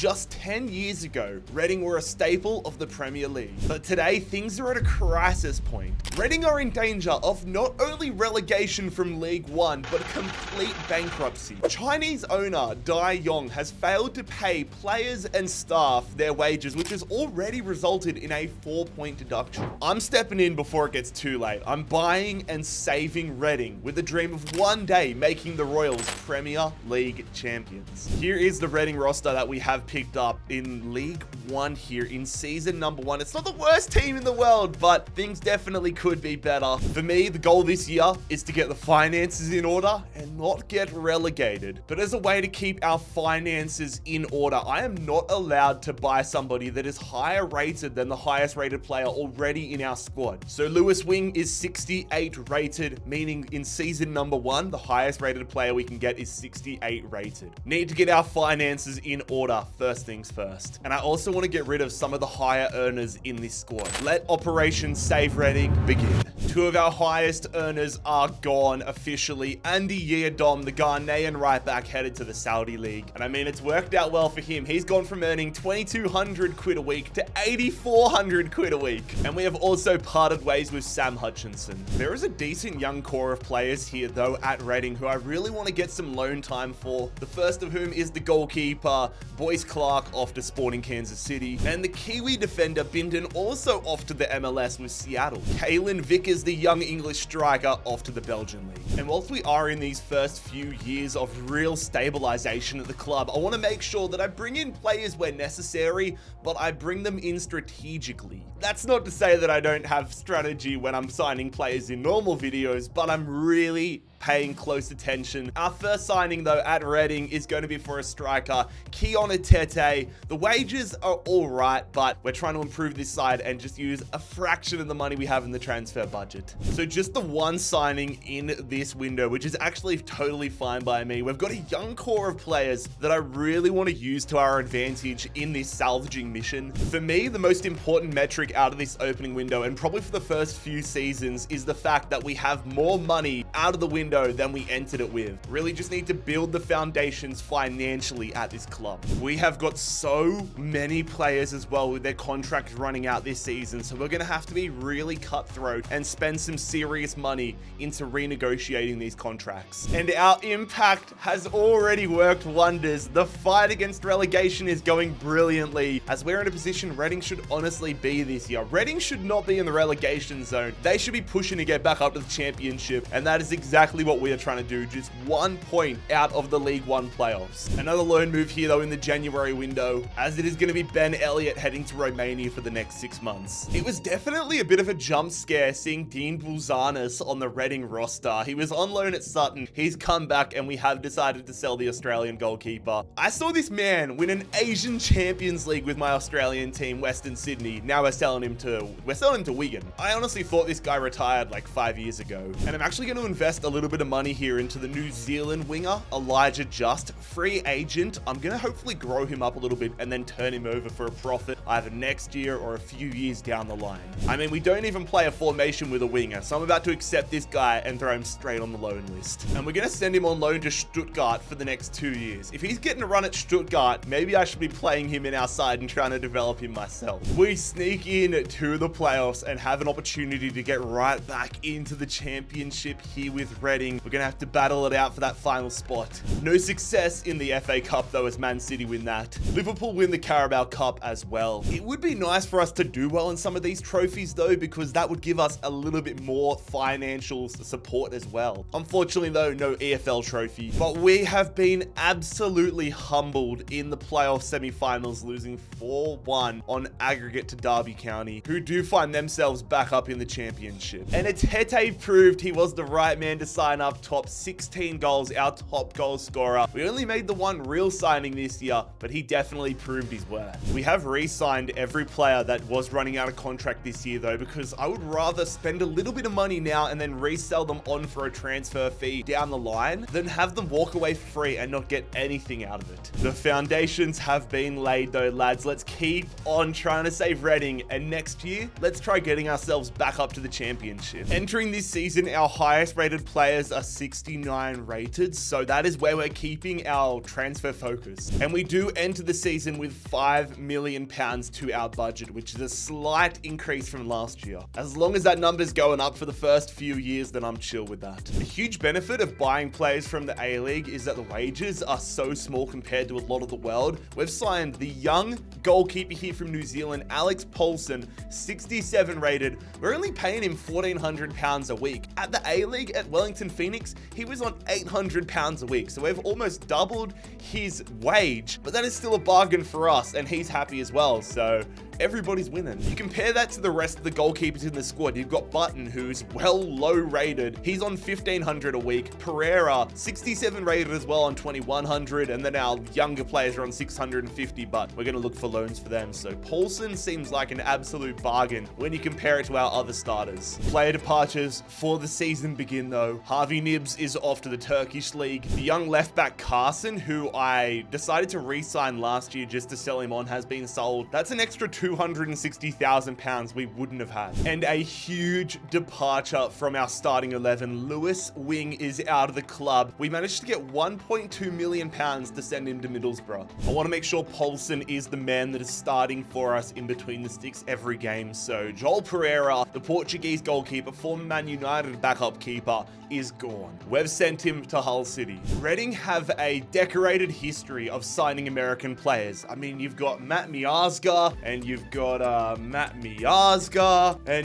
Just 10 years ago, Reading were a staple of the Premier League. But today, things are at a crisis point. Reading are in danger of not only relegation from League One, but complete bankruptcy. Chinese owner Dai Yong has failed to pay players and staff their wages, which has already resulted in a 4-point deduction. I'm stepping in before it gets too late. I'm buying and saving Reading with the dream of one day making the Royals Premier League champions. Here is the Reading roster that we have picked up in League One here in season number 1. It's not the worst team in the world, but things definitely could be better. For me, the goal this year is to get the finances in order and not get relegated. But as a way to keep our finances in order, I am not allowed to buy somebody that is higher rated than the highest rated player already in our squad. So Lewis Wing is 68 rated, meaning in season number 1, the highest rated player we can get is 68 rated. Need to get our finances in order first things first. And I also want to get rid of some of the higher earners in this squad. Let Operation Save Reading begin. 2 of our highest earners are gone officially. Andy Yeardom, the Ghanaian right back, headed to the Saudi League. And I mean, it's worked out well for him. He's gone from earning 2,200 quid a week to 8,400 quid a week. And we have also parted ways with Sam Hutchinson. There is a decent young core of players here though at Reading who I really want to get some loan time for. The first of whom is the goalkeeper, Boyce Clark, off to Sporting Kansas City. And the Kiwi defender, Bindon, also off to the MLS with Seattle. Kalen Vickers, the young English striker, off to the Belgian league. And whilst we are in these first few years of real stabilization at the club, I want to make sure that I bring in players where necessary, but I bring them in strategically. That's not to say that I don't have strategy when I'm signing players in normal videos, but I'm really paying close attention. Our first signing though at Reading is going to be for a striker, Keon Atete. The wages are all right, but we're trying to improve this side and just use a fraction of the money we have in the transfer budget. So just the one signing in this window, which is actually totally fine by me. We've got a young core of players that I really want to use to our advantage in this salvaging mission. For me, the most important metric out of this opening window, and probably for the first few seasons, is the fact that we have more money out of the window than we entered it with. Really just need to build the foundations financially at this club. We have got so many players as well with their contracts running out this season, so we're going to have to be really cutthroat and spend some serious money into renegotiating these contracts. And our impact has already worked wonders. The fight against relegation is going brilliantly, as we're in a position Reading should honestly be this year. Reading should not be in the relegation zone. They should be pushing to get back up to the championship, and that is exactly what we are trying to do, just 1 point out of the League One playoffs. Another loan move here though in the January window, as it is going to be Ben Elliott heading to Romania for the next 6 months. It was definitely a bit of a jump scare seeing Dean Bulzanis on the Reading roster. He was on loan at Sutton, he's come back, and we have decided to sell the Australian goalkeeper. I saw this man win an Asian Champions League with my Australian team, Western Sydney. Now we're selling him to Wigan. I honestly thought this guy retired like 5 years ago, and I'm actually going to invest a little bit of money here into the New Zealand winger, Elijah Just, free agent. I'm going to hopefully grow him up a little bit and then turn him over for a profit either next year or a few years down the line. I mean, we don't even play a formation with a winger, so I'm about to accept this guy and throw him straight on the loan list. And we're going to send him on loan to Stuttgart for the next 2 years. If he's getting a run at Stuttgart, maybe I should be playing him in our side and trying to develop him myself. We sneak in to the playoffs and have an opportunity to get right back into the championship here with Reading. We're going to have to battle it out for that final spot. No success in the FA Cup though, as Man City win that. Liverpool win the Carabao Cup as well. It would be nice for us to do well in some of these trophies though, because that would give us a little bit more financial support as well. Unfortunately though, no EFL trophy, but we have been absolutely humbled in the playoff semi-finals, losing 4-1 on aggregate to Derby County, who do find themselves back up in the championship. And Atete proved he was the right man to sign up top. 16 goals, our top goal scorer. We only made the one real signing this year, but he definitely proved his worth. We have re-signed every player that was running out of contract this year though, because I would rather spend a little bit of money now and then resell them on for a transfer fee down the line than have them walk away free and not get anything out of it. The foundations have been laid though, lads. Let's keep on trying to save Reading, and next year, let's try getting ourselves back up to the championship. Entering this season, our highest rated players are 69 rated, so that is where we're keeping our transfer focus. And we do enter the season with £5 million to our budget, which is a slight increase from last year. As long as that number's going up for the first few years, then I'm chill with that. A huge benefit of buying players from the A-League is that the wages are so small compared to a lot of the world. We've signed the young goalkeeper here from New Zealand, Alex Paulson, 67 rated. We're only paying him £1,400 a week. At the A-League at Wellington Phoenix, he was on £800 a week. So we've almost doubled his wage, but that is still a bargain for us, and he's happy as well. So everybody's winning. You compare that to the rest of the goalkeepers in the squad. You've got Button, who's low rated. He's on $1,500 a week. Pereira, 67 rated as well on 2,100. And then our younger players are on 650, but we're going to look for loans for them. So Paulson seems like an absolute bargain when you compare it to our other starters. Player departures for the season begin though. Harvey Nibbs is off to the Turkish league. The young left back Carson, who I decided to re-sign last year just to sell him on, has been sold. That's an extra £260,000 we wouldn't have had. And a huge departure from our starting 11. Lewis Wing is out of the club. We managed to get £1.2 million to send him to Middlesbrough. I want to make sure Paulson is the man that is starting for us in between the sticks every game. So Joel Pereira, the Portuguese goalkeeper, former Man United backup keeper, is gone. We've sent him to Hull City. Reading have a decorated history of signing American players. I mean, you've got Matt Miazga, and you've got and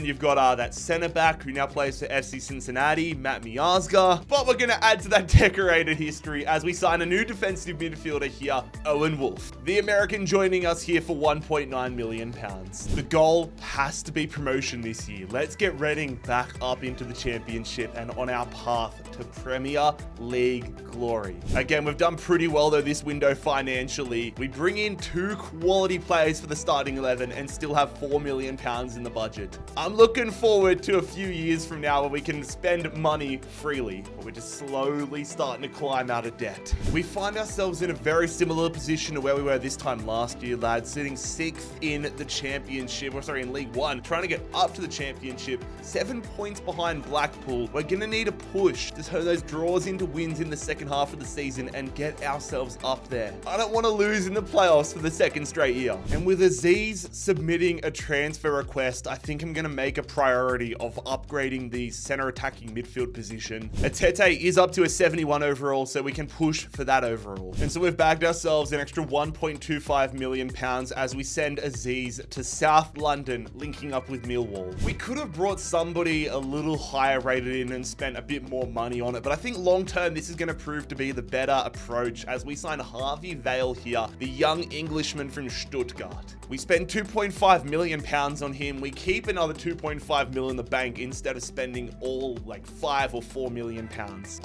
you've got that centre back who now plays for FC Cincinnati, Matt Miazga. But we're going to add to that decorated history as we sign a new defensive midfielder here, Owen Wolf. The American joining us here for £1.9 million. The goal has to be promotion this year. Let's get Reading back up into the championship and on our path to Premier League glory. Again, we've done pretty well though this window financially. We bring in 2 quality players for the starting 11 and still have £4 million in the budget. I'm looking forward to a few years from now where we can spend money freely, but we're just slowly starting to climb out of debt. We find ourselves in a very similar position to where we were this time last year, lads, sitting 6th in the championship, in League One, trying to get up to the championship, 7 points behind Blackpool. We're gonna need a push to turn those draws into wins in the second half of the season and get ourselves up there. I don't want to lose in the playoffs for the second straight year. And with Aziz submitting a transfer request, I think I'm going to make a priority of upgrading the center attacking midfield position. Atete is up to a 71 overall, so we can push for that overall. And so we've bagged ourselves an extra £1.25 million as we send Aziz to South London, linking up with Millwall. We could have brought somebody a little higher rated in and spent a bit more money on it, but I think long term this is going to prove to be the better approach as we sign Harvey Vale here, the young Englishman from Stuttgart. We spend £2.5 million on him. We keep another £2.5 million in the bank instead of spending all like £5 or £4 million.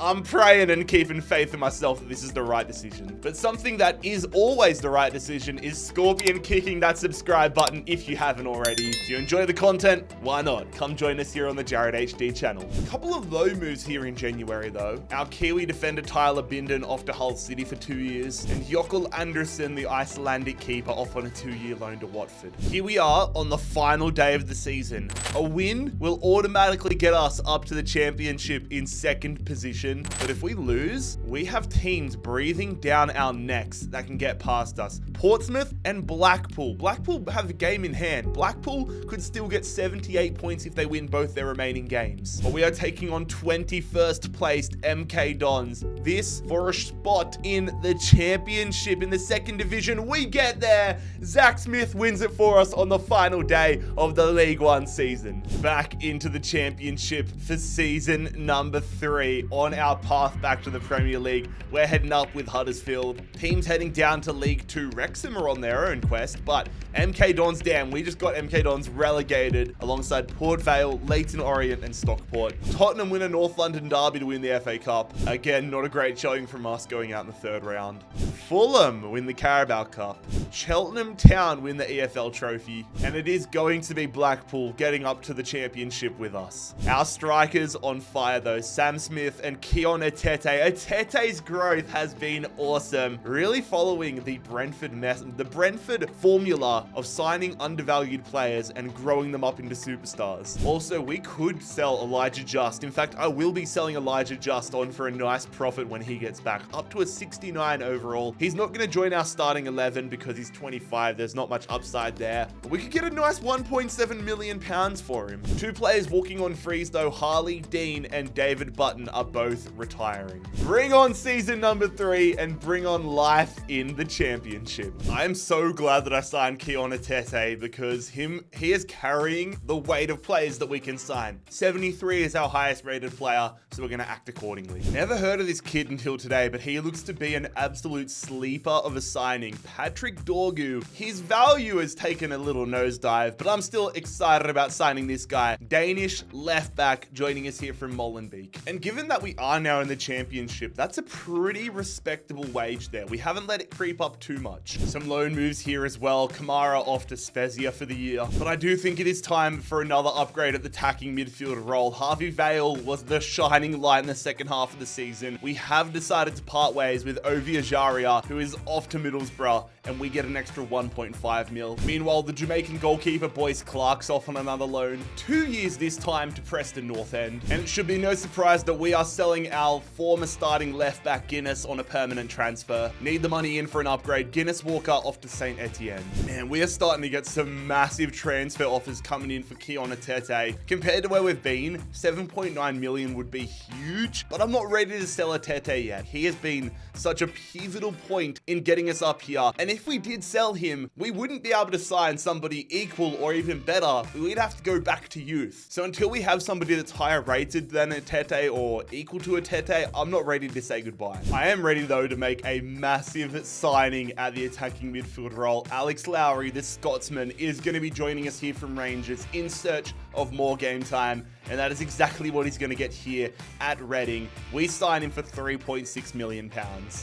I'm praying and keeping faith in myself that this is the right decision. But something that is always the right decision is Scorpion kicking that subscribe button if you haven't already. If you enjoy the content, why not? Come join us here on the JarradHD channel. A couple of low moves here in January though. Our Kiwi defender Tyler Binden off to Hull City for 2 years, and Jokkel Andersen, the Icelandic keeper, off on a 2-year loan to Watford. Here we are on the final day of the season. A win will automatically get us up to the championship in 2nd position, but if we lose, we have teams breathing down our necks that can get past us. Portsmouth and Blackpool. Blackpool have a game in hand. Blackpool could still get 78 points if they win both their remaining games. But we are taking on 21st placed MK Dons. This for a spot in the championship in the 2nd division. We get there. Zach Smith wins it for us on the final day of the League One season. Back into the championship for season number 3 on our path back to the Premier League. We're heading up with Huddersfield. Teams heading down to League 2. Wrexham are on their own quest, but MK Dons, damn, we just got MK Dons relegated alongside Port Vale, Leyton Orient and Stockport. Tottenham win a North London derby to win the FA Cup. Again, not a great showing from us going out in the 3rd round. Fulham win the Carabao Cup. Cheltenham Town win the EFL trophy, and it is going to be Blackpool getting up to the championship with us. Our strikers on fire though, Sam Smith and Keon Etete. Etete's growth has been awesome, really following the Brentford formula of signing undervalued players and growing them up into superstars. Also, we could sell Elijah Just. In fact, I will be selling Elijah Just on for a nice profit when he gets back, up to a 69 overall. He's not going to join our starting 11 because he's 25. There's not much upside there. But we could get a nice 1.7 million pounds for him. Two players walking on freeze though, Harley Dean and David Button are both retiring. Bring on season number 3 and bring on life in the championship. I am so glad that I signed Keon Etete because he is carrying the weight of players that we can sign. 73 is our highest rated player, so we're going to act accordingly. Never heard of this kid until today, but he looks to be an absolute sleeper of a signing. Patrick Dorgu. His value has taken a little nosedive, but I'm still excited about signing this guy. Danish left back joining us here from Molenbeek. And given that we are now in the championship, that's a pretty respectable wage there. We haven't let it creep up too much. Some loan moves here as well. Kamara off to Spezia for the year. But I do think it is time for another upgrade at the attacking midfield role. Harvey Vale was the shining light in the second half of the season. We have decided to part ways with Ovia Jaria, who is off to Middlesbrough, and we get an extra 1.5 mil. Meanwhile, the Jamaican goalkeeper Boyce Clark's off on another loan. 2 years this time to Preston North End. And it should be no surprise that we are selling our former starting left back Guinness on a permanent transfer. Need the money in for an upgrade. Guinness Walker off to St. Etienne. Man, we are starting to get some massive transfer offers coming in for Keon Etete. Compared to where we've been, 7.9 million would be huge, but I'm not ready to sell Etete yet. He has been such a pivotal point in getting us up here. And if we did sell him, we wouldn't be able to sign somebody equal or even better. We'd have to go back to youth. So until we have somebody that's higher rated than Etete or equal to Etete, I'm not ready to say goodbye. I am ready though to make a massive signing at the attacking midfield role. Alex Lowry, the Scotsman, is going to be joining us here from Rangers in search of more game time. And that is exactly what he's going to get here at Reading. We sign him for £3.6 million.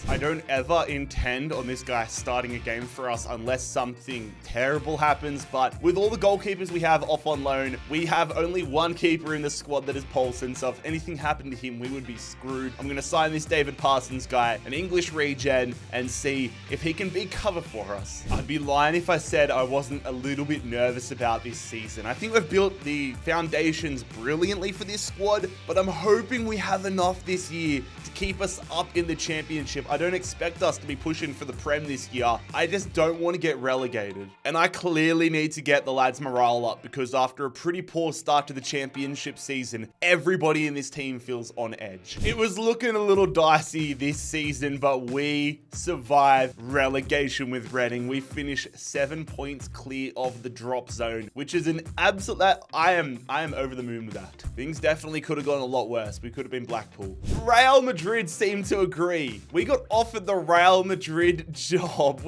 I don't ever intend on this guy starting a game for us unless something terrible happens. But with all the goalkeepers we have off on loan, we have only one keeper in the squad that is Paulson. So if anything happened to him, we would be screwed. I'm going to sign this David Parsons guy, an English regen, and see if he can be cover for us. I'd be lying if I said I wasn't a little bit nervous about this season. I think we've built the foundations brilliantly for this squad, but I'm hoping we have enough this year to keep us up in the championship. I don't expect us to be pushing for the Prem this year. I just don't want to get relegated. And I clearly need to get the lads' morale up because after a pretty poor start to the championship season, everybody in this team feels on edge. It was looking a little dicey this season, but we survived relegation with Reading. We finished 7 points clear of the drop zone, which is an absolute... I am over the moon with that. Things definitely could have gone a lot worse. We could have been Blackpool. Real Madrid seemed to agree. We got offered the Real Madrid job.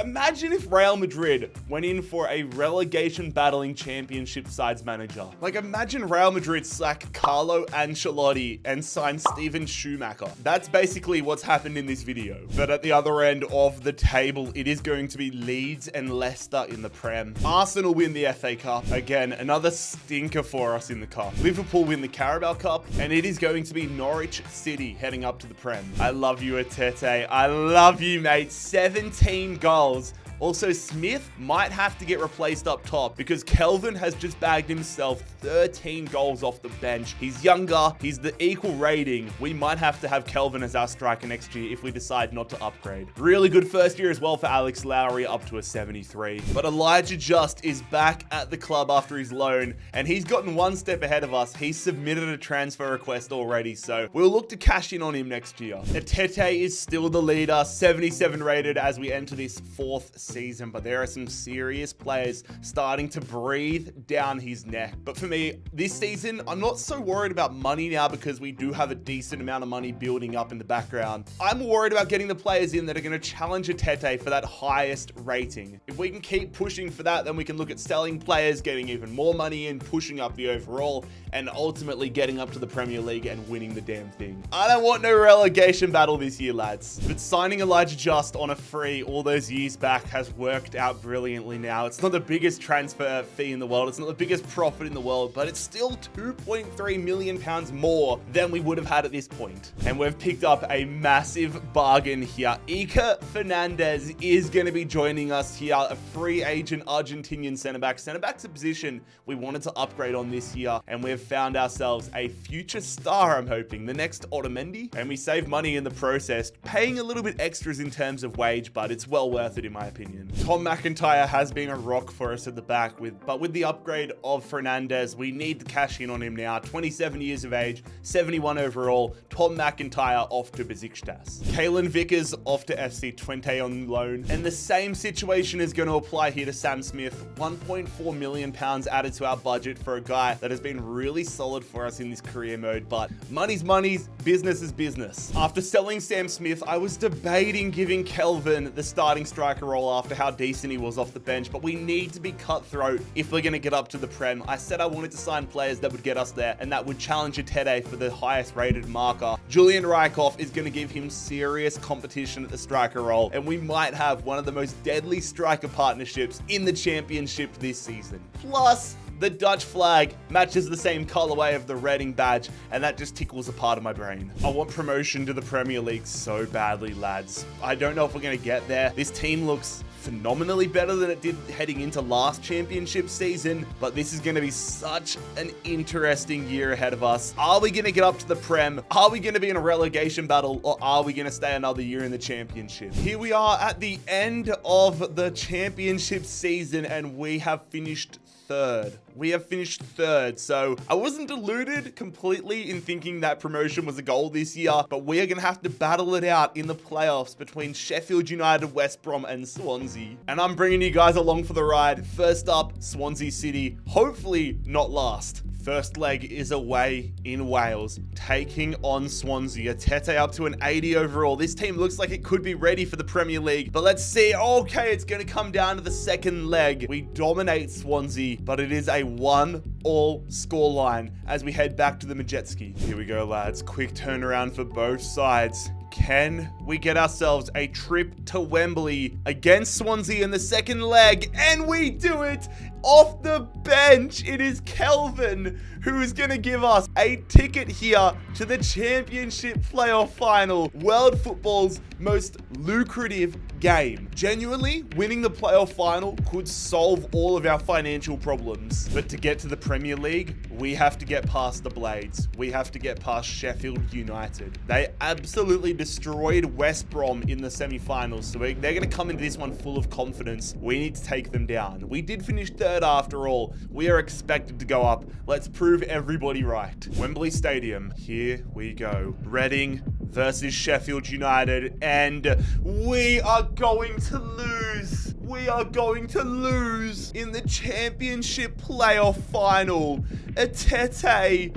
Imagine if Real Madrid went in for a relegation battling championship sides manager. Like imagine Real Madrid sack Carlo Ancelotti and sign Steven Schumacher. That's basically what's happened in this video. But at the other end of the table, it is going to be Leeds and Leicester in the Prem. Arsenal win the FA Cup. Again, another stinker for us in the cup. Liverpool win the Carabao Cup, and it is going to be Norwich City heading up to the Prem. I love you, Etete. I love you, mate. 17 goals. Also, Smith might have to get replaced up top because Kelvin has just bagged himself 13 goals off the bench. He's younger. He's the equal rating. We might have to have Kelvin as our striker next year if we decide not to upgrade. Really good first year as well for Alex Lowry, up to a 73. But Elijah Just is back at the club after his loan, and he's gotten one step ahead of us. He's submitted a transfer request already, so we'll look to cash in on him next year. Etete is still the leader, 77 rated as we enter this fourth season, but there are some serious players starting to breathe down his neck. But for me, this season, I'm not so worried about money now because we do have a decent amount of money building up in the background. I'm worried about getting the players in that are going to challenge Etete for that highest rating. If we can keep pushing for that, then we can look at selling players, getting even more money in, pushing up the overall, and ultimately getting up to the Premier League and winning the damn thing. I don't want no relegation battle this year, lads. But signing Elijah Just on a free all those years back has worked out brilliantly now. It's not the biggest transfer fee in the world. It's not the biggest profit in the world, but it's still 2.3 million pounds more than we would have had at this point. And we've picked up a massive bargain here. Iker Fernandez is going to be joining us here, a free agent Argentinian centre back. Centre back's a position we wanted to upgrade on this year, and we've found ourselves a future star, I'm hoping, the next Otamendi, and we save money in the process, paying a little bit extras in terms of wage, but it's well worth it in my opinion. Tom McIntyre has been a rock for us at the back, but with the upgrade of Fernandez, we need to cash in on him now. 27 years of age, 71 overall. Tom McIntyre off to Besiktas. Kalen Vickers off to FC Twente on loan, and the same situation is going to apply here to Sam Smith. 1.4 million pounds added to our budget for a guy that has been really solid for us in this career mode, but money's money, business is business. After selling Sam Smith, I was debating giving Kelvin the starting striker role after how decent he was off the bench, but we need to be cutthroat if we're going to get up to the Prem. I said I wanted to sign players that would get us there and that would challenge Tete for the highest rated marker. Julian Rykhoff is going to give him serious competition at the striker role, and we might have one of the most deadly striker partnerships in the championship this season. Plus, the Dutch flag matches the same colorway of the Reading badge, and that just tickles a part of my brain. I want promotion to the Premier League so badly, lads. I don't know if we're going to get there. This team looks phenomenally better than it did heading into last championship season, but this is going to be such an interesting year ahead of us. Are we going to get up to the Prem? Are we going to be in a relegation battle, or are we going to stay another year in the championship? Here we are at the end of the championship season, and we have finished third. We have finished third, so I wasn't deluded completely in thinking that promotion was a goal this year, but we are going to have to battle it out in the playoffs between Sheffield United, West Brom, and Swansea. And I'm bringing you guys along for the ride. First up, Swansea City, hopefully not last. First leg is away in Wales, taking on Swansea. Tete up to an 80 overall. This team looks like it could be ready for the Premier League, but let's see. Okay, it's going to come down to the second leg. We dominate Swansea, but it is a 1-all scoreline as we head back to the Majetski. Here we go, lads. Quick turnaround for both sides. Can we get ourselves a trip to Wembley against Swansea in the second leg? And we do it off the bench. It is Kelvin who is going to give us a ticket here to the championship playoff final. World football's most lucrative game. Genuinely, winning the playoff final could solve all of our financial problems. But to get to the Premier League, we have to get past the Blades. We have to get past Sheffield United. They absolutely destroyed West Brom in the semi-finals, so they're going to come into this one full of confidence. We need to take them down. We did finish third after all. We are expected to go up. Let's prove everybody right. Wembley Stadium. Here we go. Reading versus Sheffield United, and we are going to lose. We are going to lose in the championship playoff final. Atete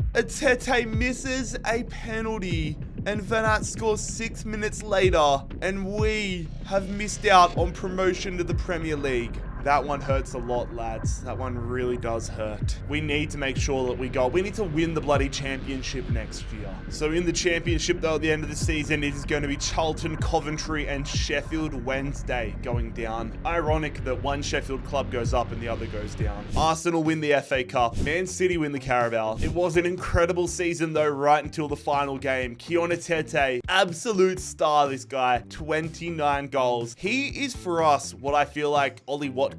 misses a penalty, and Van Aert scores 6 minutes later, and we have missed out on promotion to the Premier League. That one hurts a lot, lads. That one really does hurt. We need to make sure that we need to win the bloody championship next year. So in the championship, though, at the end of the season, it is going to be Charlton, Coventry, and Sheffield Wednesday going down. Ironic that one Sheffield club goes up and the other goes down. Arsenal win the FA Cup. Man City win the Carabao. It was an incredible season, though, right until the final game. Kion Atete, absolute star, this guy. 29 goals. He is, for us, what I feel like Ollie Watkins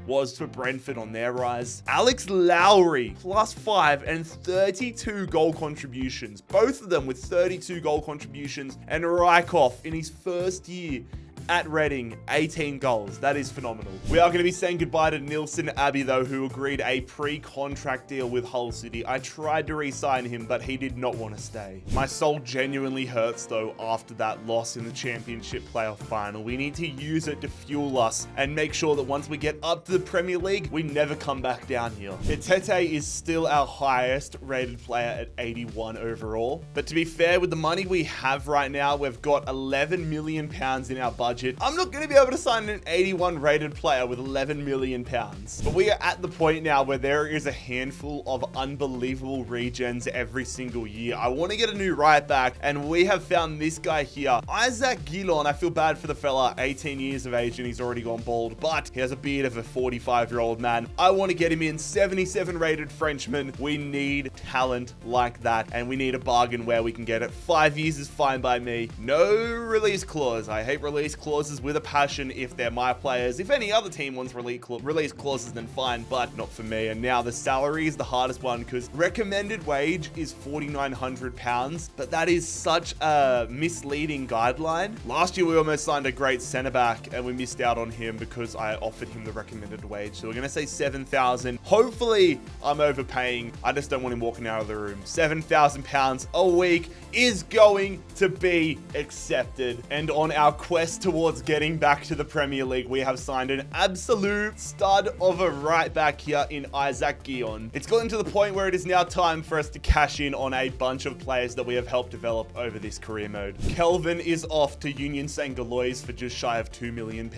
was for Brentford on their rise. Alex Lowry, +5 and 32 goal contributions. Both of them with 32 goal contributions. And Rykhoff in his first year at Reading, 18 goals. That is phenomenal. We are going to be saying goodbye to Nilson Abbey, though, who agreed a pre-contract deal with Hull City. I tried to re-sign him, but he did not want to stay. My soul genuinely hurts, though, after that loss in the championship playoff final. We need to use it to fuel us and make sure that once we get up to the Premier League, we never come back down here. Tete is still our highest rated player at 81 overall. But to be fair, with the money we have right now, we've got £11 million in our budget budget, I'm not going to be able to sign an 81 rated player with 11 million pounds. But we are at the point now where there is a handful of unbelievable regens every single year. I want to get a new right back, and we have found this guy here, Isaac Gillon. I feel bad for the fella, 18 years of age, and he's already gone bald, but he has a beard of a 45-year-old man. I want to get him in. 77 rated Frenchman. We need talent like that, and we need a bargain where we can get it. 5 years is fine by me. No release clause. I hate release clauses with a passion if they're my players. If any other team wants release clauses, then fine, but not for me. And now the salary is the hardest one, because recommended wage is £4,900, but that is such a misleading guideline. Last year we almost signed a great centre back and we missed out on him because I offered him the recommended wage. So we're going to say 7,000. Hopefully I'm overpaying. I just don't want him walking out of the room. £7,000 a week is going to be accepted. And on our quest towards getting back to the Premier League, we have signed an absolute stud of a right back here in Isaac Gillon. It's gotten to the point where it is now time for us to cash in on a bunch of players that we have helped develop over this career mode. Kelvin is off to Union St. Galois for just shy of £2 million.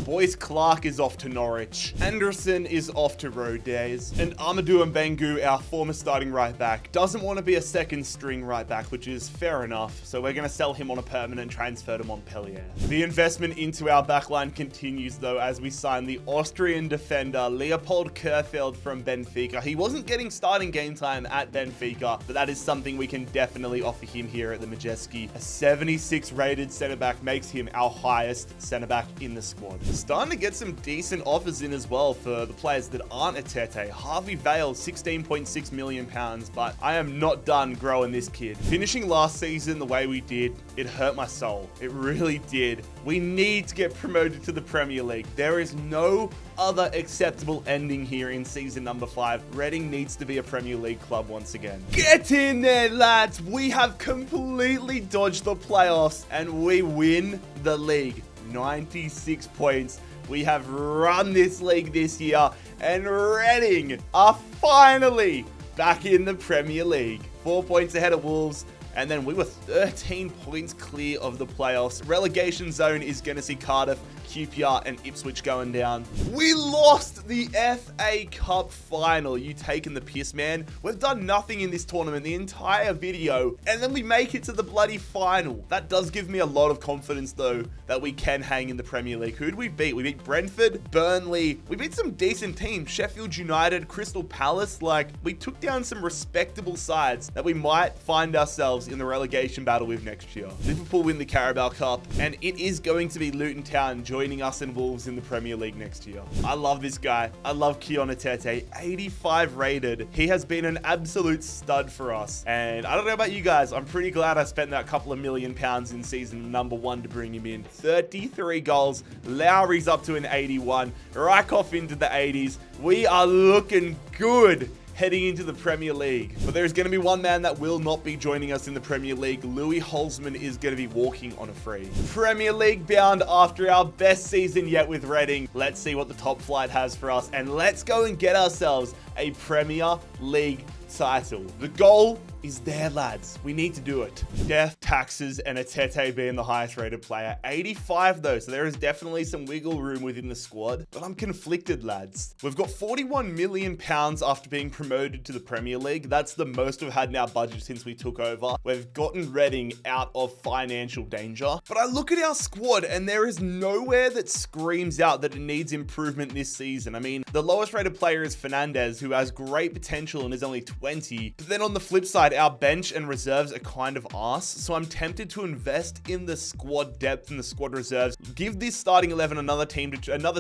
Boyce Clark is off to Norwich. Anderson is off to Rodez. And Amadou Mbengu, our former starting right back, doesn't want to be a second string right back, which is fair enough. So we're going to sell him on a permanent transfer to Montpellier. The investment into our backline continues though, as we sign the Austrian defender Leopold Kerfeld from Benfica. He wasn't getting starting game time at Benfica, but that is something we can definitely offer him here at the Majeski. A 76 rated centre back makes him our highest centre back in the squad. Starting to get some decent offers in as well for the players that aren't a Tete. Harvey Vale, £16.6 million, but I am not done growing this kid. Finishing last season the way we did, it hurt my soul. It really did. We need to get promoted to the Premier League. There is no other acceptable ending here in season number 5. Reading needs to be a Premier League club once again. Get in there, lads. We have completely dodged the playoffs and we win the league. 96 points. We have run this league this year, and Reading are finally back in the Premier League. 4 points ahead of Wolves. And then we were 13 points clear of the playoffs. Relegation zone is going to see Cardiff, QPR, and Ipswich going down. We lost the FA Cup final. You taking the piss, man? We've done nothing in this tournament the entire video, and then we make it to the bloody final. That does give me a lot of confidence, though, that we can hang in the Premier League. Who did we beat? We beat Brentford, Burnley. We beat some decent teams. Sheffield United, Crystal Palace. Like, we took down some respectable sides that we might find ourselves in the relegation battle with next year. Liverpool win the Carabao Cup, and it is going to be Luton Town joining us and Wolves in the Premier League next year. I love this guy. I love Kion Tete. 85 rated. He has been an absolute stud for us. And I don't know about you guys, I'm pretty glad I spent that couple of £1 million in season number 1 to bring him in. 33 goals. Lowry's up to an 81. Rykoff into the 80s. We are looking good heading into the Premier League. But there's going to be one man that will not be joining us in the Premier League. Louis Holzman is going to be walking on a free. Premier League bound after our best season yet with Reading. Let's see what the top flight has for us, and let's go and get ourselves a Premier League title. The goal is there, lads. We need to do it. Death, taxes, and a Tete being the highest rated player. 85 though, so there is definitely some wiggle room within the squad, but I'm conflicted, lads. We've got £41 million after being promoted to the Premier League. That's the most we've had in our budget since we took over. We've gotten Reading out of financial danger, but I look at our squad and there is nowhere that screams out that it needs improvement this season. I mean, the lowest rated player is Fernandez, who has great potential and is only 20, but then on the flip side, our bench and reserves are kind of arse, so I'm tempted to invest in the squad depth and the squad reserves. Give this starting 11 another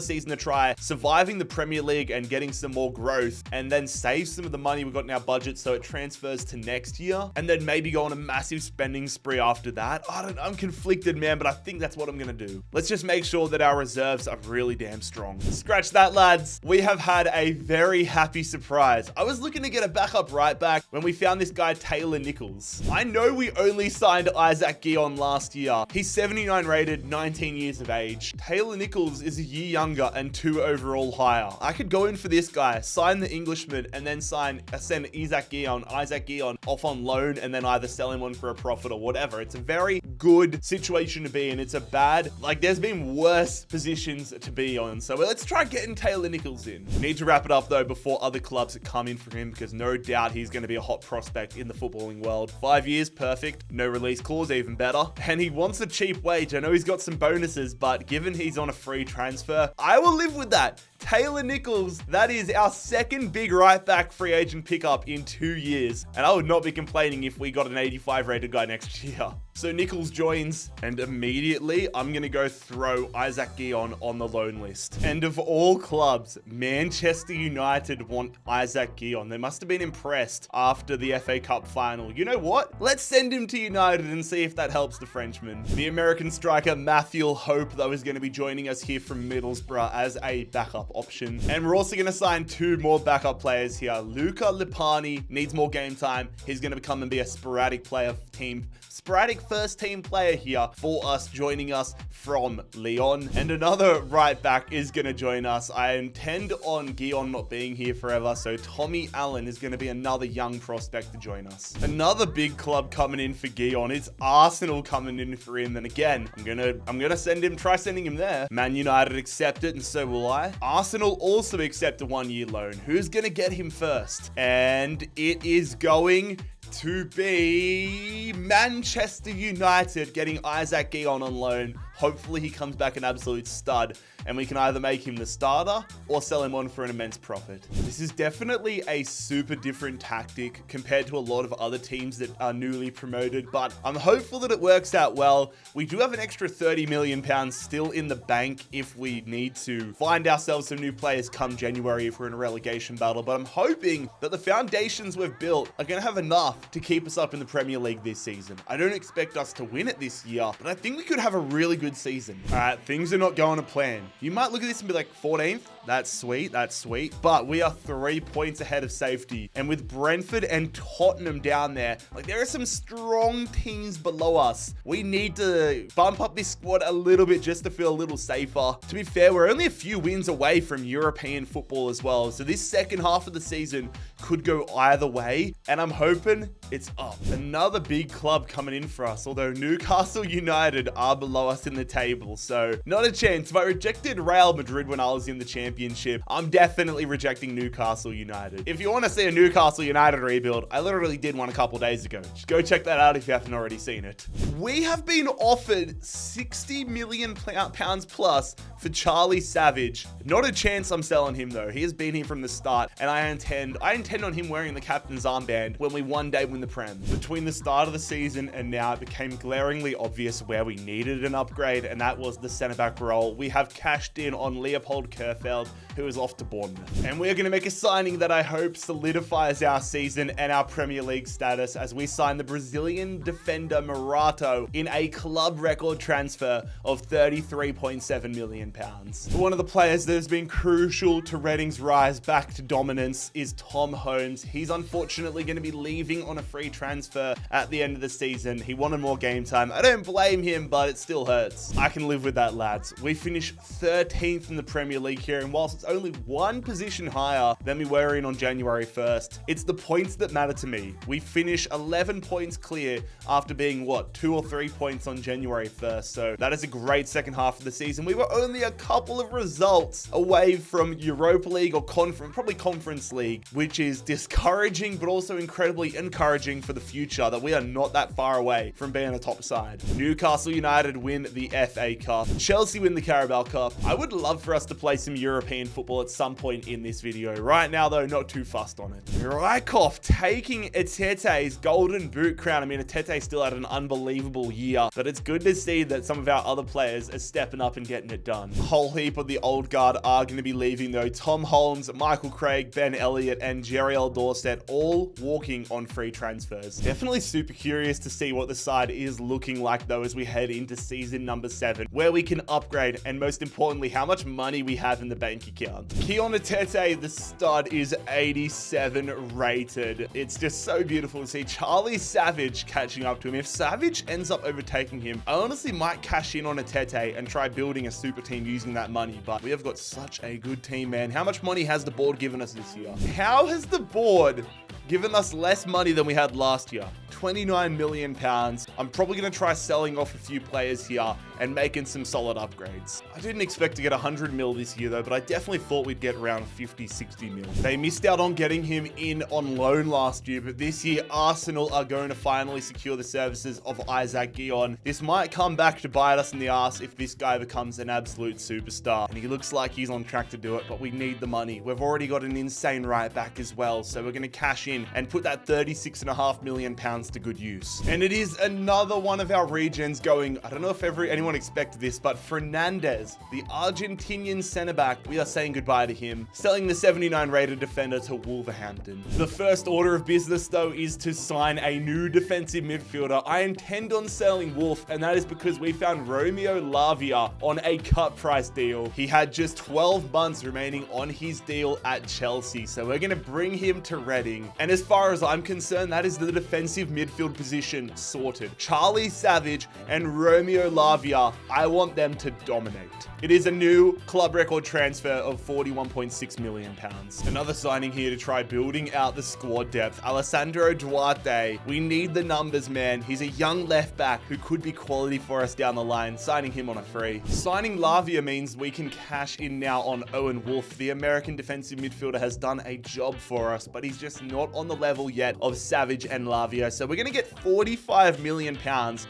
season to try, surviving the Premier League and getting some more growth, and then save some of the money we've got in our budget so it transfers to next year, and then maybe go on a massive spending spree after that. I'm conflicted, man, but I think that's what I'm gonna do. Let's just make sure that our reserves are really damn strong. Scratch that, lads. We have had a very happy surprise. I was looking to get a backup right back when we found this guy Taylor Nichols. I know we only signed Isaac Gillon last year. He's 79 rated, 19 years of age. Taylor Nichols is a year younger and 2 overall higher. I could go in for this guy, sign the Englishman, and then send Isaac Gillon off on loan, and then either sell him on for a profit or whatever. It's a very good situation to be in. It's a bad, like there's been worse positions to be on. So let's try getting Taylor Nichols in. Need to wrap it up though before other clubs come in for him, because no doubt he's going to be a hot prospect in the footballing world. 5 years, perfect. No release clause, even better. And he wants a cheap wage. I know he's got some bonuses, but given he's on a free transfer, I will live with that. Taylor Nichols, that is our second big right back free agent pickup in 2 years. And I would not be complaining if we got an 85 rated guy next year. So Nichols joins, and immediately I'm going to go throw Isaac Guillon on the loan list. And of all clubs, Manchester United want Isaac Guillon. They must have been impressed after the FA Cup final. You know what? Let's send him to United and see if that helps the Frenchman. The American striker Matthew Hope, though, is going to be joining us here from Middlesbrough as a backup option. And we're also going to sign 2 more backup players here. Luca Lipani needs more game time. He's going to become and be a sporadic first team player here for us, joining us from Lyon. And another right back is going to join us. I intend on Guillon not being here forever, so Tommy Allen is going to be another young prospect to join us. Another big club coming in for Guillon. It's Arsenal coming in for him. And again, I'm gonna try sending him there. Man United accept it, and so will I. Arsenal also accept a 1-year loan. Who's going to get him first? And it is going to be Manchester United getting Isaac Guillon on loan. Hopefully he comes back an absolute stud, and we can either make him the starter or sell him on for an immense profit. This is definitely a super different tactic compared to a lot of other teams that are newly promoted, but I'm hopeful that it works out well. We do have an extra £30 million still in the bank if we need to find ourselves some new players come January if we're in a relegation battle, but I'm hoping that the foundations we've built are going to have enough to keep us up in the Premier League this season. I don't expect us to win it this year, but I think we could have a really good season. All right, things are not going to plan. You might look at this and be like, 14th? That's sweet, but we are 3 points ahead of safety. And with Brentford and Tottenham down there, like there are some strong teams below us. We need to bump up this squad a little bit just to feel a little safer. To be fair, we're only a few wins away from European football as well. So this second half of the season could go either way, and I'm hoping it's up. Another big club coming in for us, although Newcastle United are below us in the table, so not a chance. If I rejected Real Madrid when I was in the championship, I'm definitely rejecting Newcastle United. If you want to see a Newcastle United rebuild, I literally did one a couple days ago. Just go check that out if you haven't already seen it. We have been offered £60 million plus for Charlie Savage. Not a chance I'm selling him though. He has been here from the start, and I intend on him wearing the captain's armband when we one day win the Prem. Between the start of the season and now, it became glaringly obvious where we needed an upgrade, and that was the centre-back role. We have cashed in on Leopold Kerfeld, who is off to Bournemouth. And we're going to make a signing that I hope solidifies our season and our Premier League status as we sign the Brazilian defender Morato in a club record transfer of £33.7 million. One of the players that has been crucial to Reading's rise back to dominance is Tom Holmes. He's unfortunately going to be leaving on a free transfer at the end of the season. He wanted more game time. I don't blame him, but it still hurts. I can live with that, lads. We finished 13th in the Premier League here, and whilst it's only 1 position higher than we were in on January 1st, it's the points that matter to me. We finish 11 points clear after being, 2 or 3 points on January 1st, so that is a great second half of the season. We were only a couple of results away from Europa League or probably Conference League, which is discouraging, but also incredibly encouraging for the future that we are not that far away from being a top side. Newcastle United win the FA Cup. Chelsea win the Carabao Cup. I would love for us to play some European football at some point in this video. Right now, though, not too fussed on it. Raikkoff taking Etete's golden boot crown. I mean, Etete still had an unbelievable year, but it's good to see that some of our other players are stepping up and getting it done. A whole heap of the old guard are going to be leaving, though. Tom Holmes, Michael Craig, Ben Elliott, and Jeriel Dorset all walking on free transfers. Definitely super curious to see what the side is looking like, though, as we head into season number 7, where we can upgrade, and most importantly, how much money we have in the bank account. Kion Etete, the stud, is 87 rated. It's just so beautiful to see Charlie Savage catching up to him. If Savage ends up overtaking him, I honestly might cash in on Etete and try building a super team using that money, but we have got such a good team, man. How much money has the board given us this year? How has the board given us less money than we had last year? £29 million. I'm probably going to try selling off a few players here and making some solid upgrades. I didn't expect to get 100 mil this year though, but I definitely thought we'd get around 50, 60 mil. They missed out on getting him in on loan last year, but this year Arsenal are going to finally secure the services of Isaac Guion. This might come back to bite us in the ass if this guy becomes an absolute superstar. And he looks like he's on track to do it, but we need the money. We've already got an insane right back as well, so we're going to cash in and put that £36.5 million to good use. And it is another one of our regions going, I don't know if anyone expected this, but Fernandez, the Argentinian centre back, we are saying goodbye to him, selling the 79 rated defender to Wolverhampton. The first order of business though is to sign a new defensive midfielder. I intend on selling Wolf, and that is because we found Romeo Lavia on a cut price deal. He had just 12 months remaining on his deal at Chelsea, so we're going to bring him to Reading. And as far as I'm concerned, that is the defensive midfield position sorted. Charlie Savage and Romeo Lavia, I want them to dominate. It is a new club record transfer of £41.6 million. Another signing here to try building out the squad depth. Alessandro Duarte. We need the numbers, man. He's a young left back who could be quality for us down the line. Signing him on a free. Signing Lavia means we can cash in now on Owen Wolf. The American defensive midfielder has done a job for us, but he's just not on the level yet of Savage and Lavia. So we're going to get £45 million,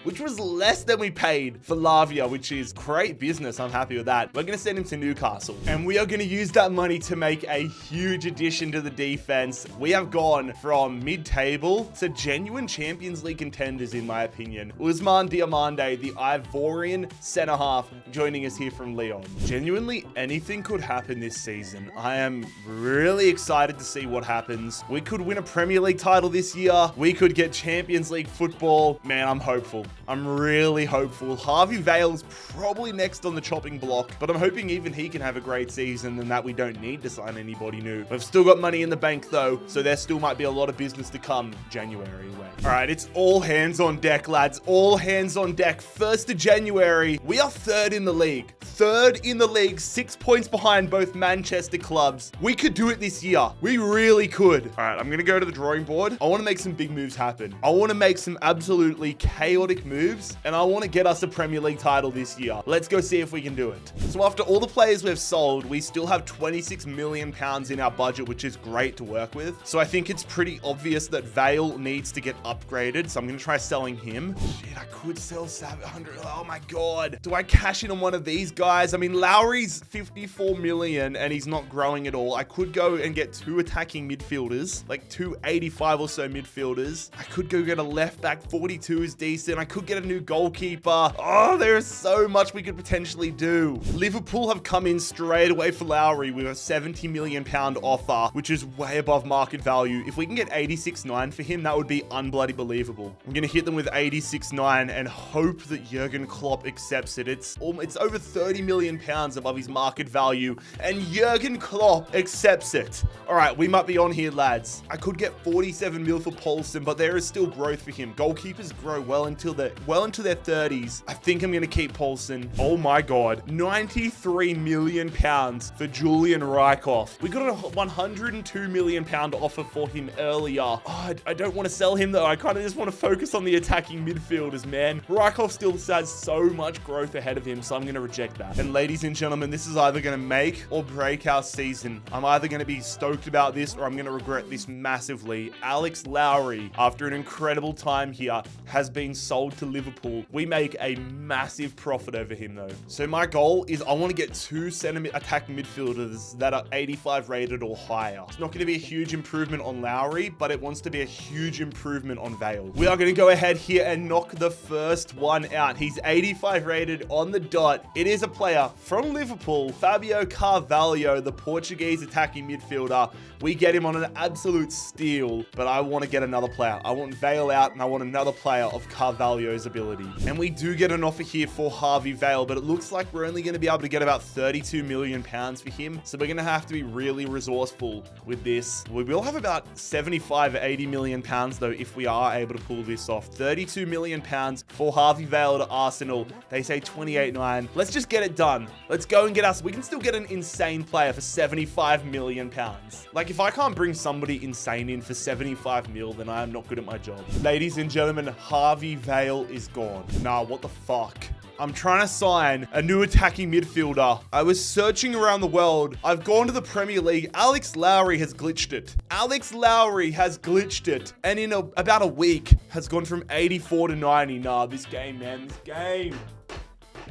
which was less than we paid for Lavia, which is great business. I'm happy with that. We're going to send him to Newcastle, and we are going to use that money to make a huge addition to the defense. We have gone from mid-table to genuine Champions League contenders, in my opinion. Ousmane Diomande, the Ivorian centre-half, joining us here from Lyon. Genuinely, anything could happen this season. I am really excited to see what happens. We could win a Premier League title this year. We could get Champions League football. Man, I'm hopeful. I'm really hopeful. Harvey Vale's probably next on the chopping block, but I'm hoping even he can have a great season and that we don't need to sign anybody new. We've still got money in the bank though, so there still might be a lot of business to come January way. All right, it's all hands on deck, lads. All hands on deck. 1st of January, we are 3rd in the league. 3rd in the league, 6 points behind both Manchester clubs. We could do it this year. We really could. All right, I'm going to go to the drawing board. I want to make some big moves happen. I want to make some absolutely chaotic moves, and I want to get us a Premier League title this year. Let's go see if we can do it. So after all the players we've sold, we still have £26 million in our budget, which is great to work with. So I think it's pretty obvious that Vale needs to get upgraded. So I'm going to try selling him. Shit, I could sell 700. Oh my God. Do I cash in on one of these guys? I mean, Lowry's 54 million and he's not growing at all. I could go and get 2 attacking midfielders, like 2 85 or so midfielders. I could go get a left back. 42 is decent. I could get a new goalkeeper. Oh, there is so much we could potentially do. Liverpool have come in straight away for Lowry with a £70 million offer, which is way above market value. If we can get 86.9 for him, that would be unbloody believable. I'm going to hit them with 86.9 and hope that Jurgen Klopp accepts it. It's over £30 million above his market value, and Jurgen Klopp accepts it. All right, we might be on here, lads. I could get 47 mil for Paulson, but there is still growth for him. Goalkeepers grow well into their 30s. I think I'm going to keep Paulson. Oh my God. £93 million for Julian Rijkoff. We got a £102 million offer for him earlier. Oh, I don't want to sell him though. I kind of just want to focus on the attacking midfielders, man. Rijkoff still has so much growth ahead of him, so I'm going to reject that. And ladies and gentlemen, this is either going to make or break our season. I'm either going to be stoked about this or I'm going to regret this massively. Alex Lowry, after an incredible time here, has been sold to Liverpool. We make a massive profit over him though. So my goal is I want to get 2 attacking midfielders that are 85 rated or higher. It's not going to be a huge improvement on Lowry, but it wants to be a huge improvement on Vale. We are going to go ahead here and knock the first one out. He's 85 rated on the dot. It is a player from Liverpool, Fabio Carvalho, the Portuguese attacking midfielder. We get him on an absolute steal, but I want to get another player. I want Vale out and I want another player of Carvalho's ability. And we do get an offer here for Harvey Vale, but it looks like we're only going to be able to get about £32 million for him. So we're going to have to be really resourceful with this. We will have about 75 or 80 million pounds though if we are able to pull this off. 32 million pounds for Harvey Vale to Arsenal. They say 28.9. Let's just get it done. Let's go and get us. We can still get an insane player for 75 million pounds. Like if I can't bring somebody insane in for 75 mil, then I am not good at my job. Ladies and gentlemen, Harvey Vale is gone. Nah, what the fuck? I'm trying to sign a new attacking midfielder. I was searching around the world. I've gone to the Premier League. Alex Lowry has glitched it. Alex Lowry has glitched it. And in about a week, has gone from 84 to 90. Nah, this game, man, this game.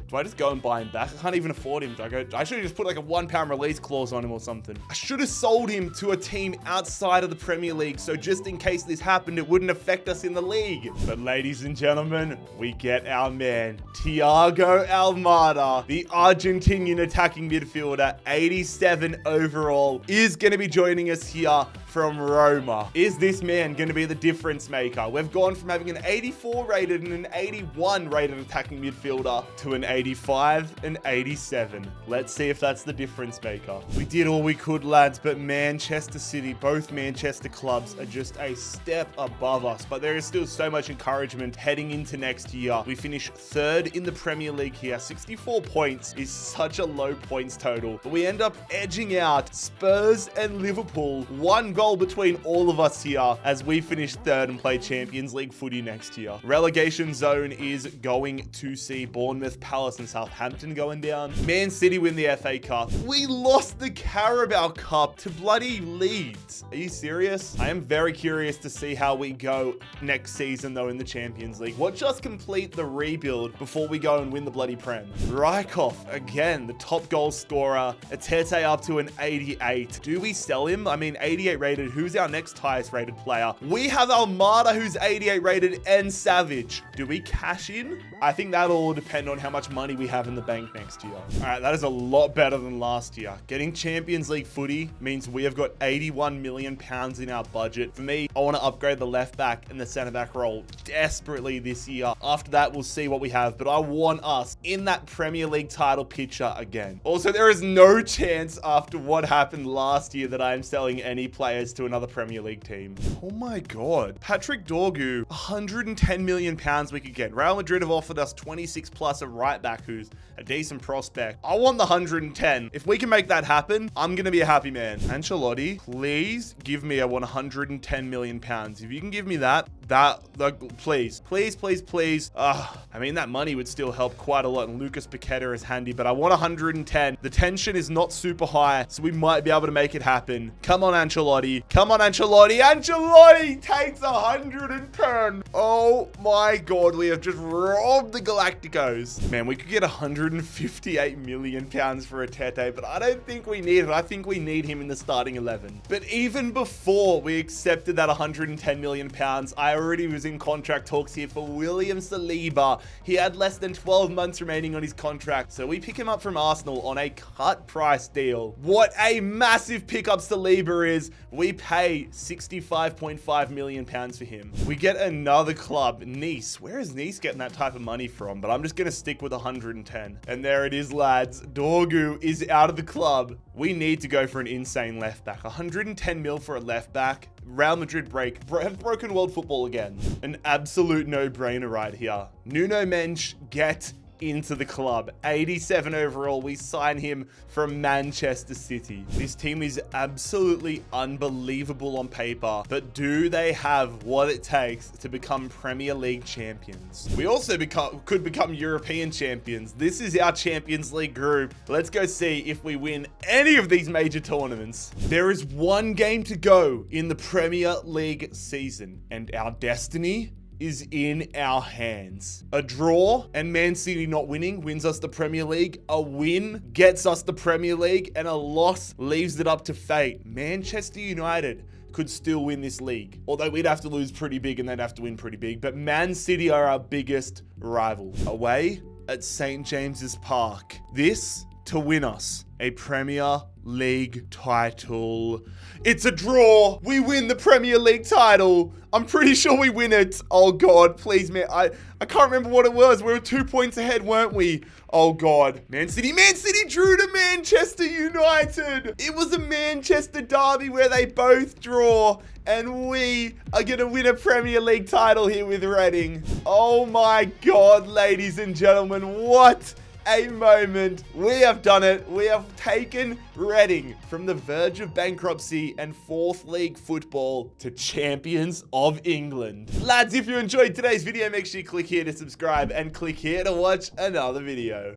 Do I just go and buy him back? I can't even afford him. I should have just put like a £1 release clause on him or something. I should have sold him to a team outside of the Premier League. So just in case this happened, it wouldn't affect us in the league. But ladies and gentlemen, we get our man, Thiago Almada, the Argentinian attacking midfielder, 87 overall, is going to be joining us here from Roma. Is this man going to be the difference maker? We've gone from having an 84 rated and an 81 rated attacking midfielder to an 85 and 87. Let's see if that's the difference maker. We did all we could, lads, but Manchester City, both Manchester clubs, are just a step above us. But there is still so much encouragement heading into next year. We finish third in the Premier League here. 64 points is such a low points total. But we end up edging out Spurs and Liverpool. One goal between all of us here as we finish third and play Champions League footy next year. Relegation zone is going to see Bournemouth, Palace and Southampton going down. Man City win the FA Cup. We lost the Carabao Cup to bloody Leeds. Are you serious? I am very curious to see how we go next season though in the Champions League. Watch us complete the rebuild before we go and win the bloody Prem. Rijkoff, again, the top goal scorer. Atete up to an 88. Do we sell him? I mean, 88 rated. Who's our next highest rated player? We have Almada, who's 88 rated, and Savage. Do we cash in? I think that'll all depend on how much money we have in the bank next year. All right, that is a lot better than last year. Getting Champions League footy means we have got 81 million pounds in our budget. For me, I want to upgrade the left back and the center back role desperately this year. After that, we'll see what we have, but I want us in that Premier League title picture again. Also, there is no chance after what happened last year that I am selling any players to another Premier League team. Oh my God. Patrick Dorgu, 110 million pounds we could get. Real Madrid have offered us 26 plus a right back who's a decent prospect. I want the 110. If we can make that happen, I'm going to be a happy man. Ancelotti, please give me a 110 million pounds. If you can give me that, please. I mean, that money would still help quite a lot, and Lucas Paqueta is handy, but I want 110. The tension is not super high, so we might be able to make it happen. Come on, Ancelotti. Come on, Ancelotti. Ancelotti takes 110. Oh my God, we have just robbed the Galacticos. Man, we could get 158 million pounds for Atete, but I don't think we need it. I think we need him in the starting 11. But even before we accepted that 110 million pounds, I already was in contract talks here for William Saliba. He had less than 12 months remaining on his contract, so we pick him up from Arsenal on a cut price deal. What a massive pickup Saliba is. We pay 65.5 million pounds for him. We get another club, Nice. Where is Nice getting that type of money from? But I'm just going to stick with 110. And there it is, lads. Dorgu is out of the club. We need to go for an insane left back. 110 mil for a left back. Real Madrid have broken world football again. An absolute no-brainer right here. Nuno Mensch, get into the club. 87 overall. We sign him from Manchester City. This team is absolutely unbelievable on paper, but do they have what it takes to become Premier League champions? We also could become European champions. This is our Champions League group. Let's go see if we win any of these major tournaments. There is one game to go in the Premier League season, and our destiny is in our hands. A draw and Man City not winning wins us the Premier League. A win gets us the Premier League, and a loss leaves it up to fate. Manchester United could still win this league, although we'd have to lose pretty big and they'd have to win pretty big. But Man City are our biggest rival. Away at St. James's Park. This to win us a Premier League title. It's a draw. We win the Premier League title. I'm pretty sure we win it. Oh God, please, man. I can't remember what it was. We were 2 points ahead, weren't we? Oh God. Man City drew to Manchester United. It was a Manchester derby where they both draw, and we are going to win a Premier League title here with Reading. Oh my God, ladies and gentlemen, what a moment. We have done it. We have taken Reading from the verge of bankruptcy and 4th League football to champions of England. Lads, if you enjoyed today's video, make sure you click here to subscribe and click here to watch another video.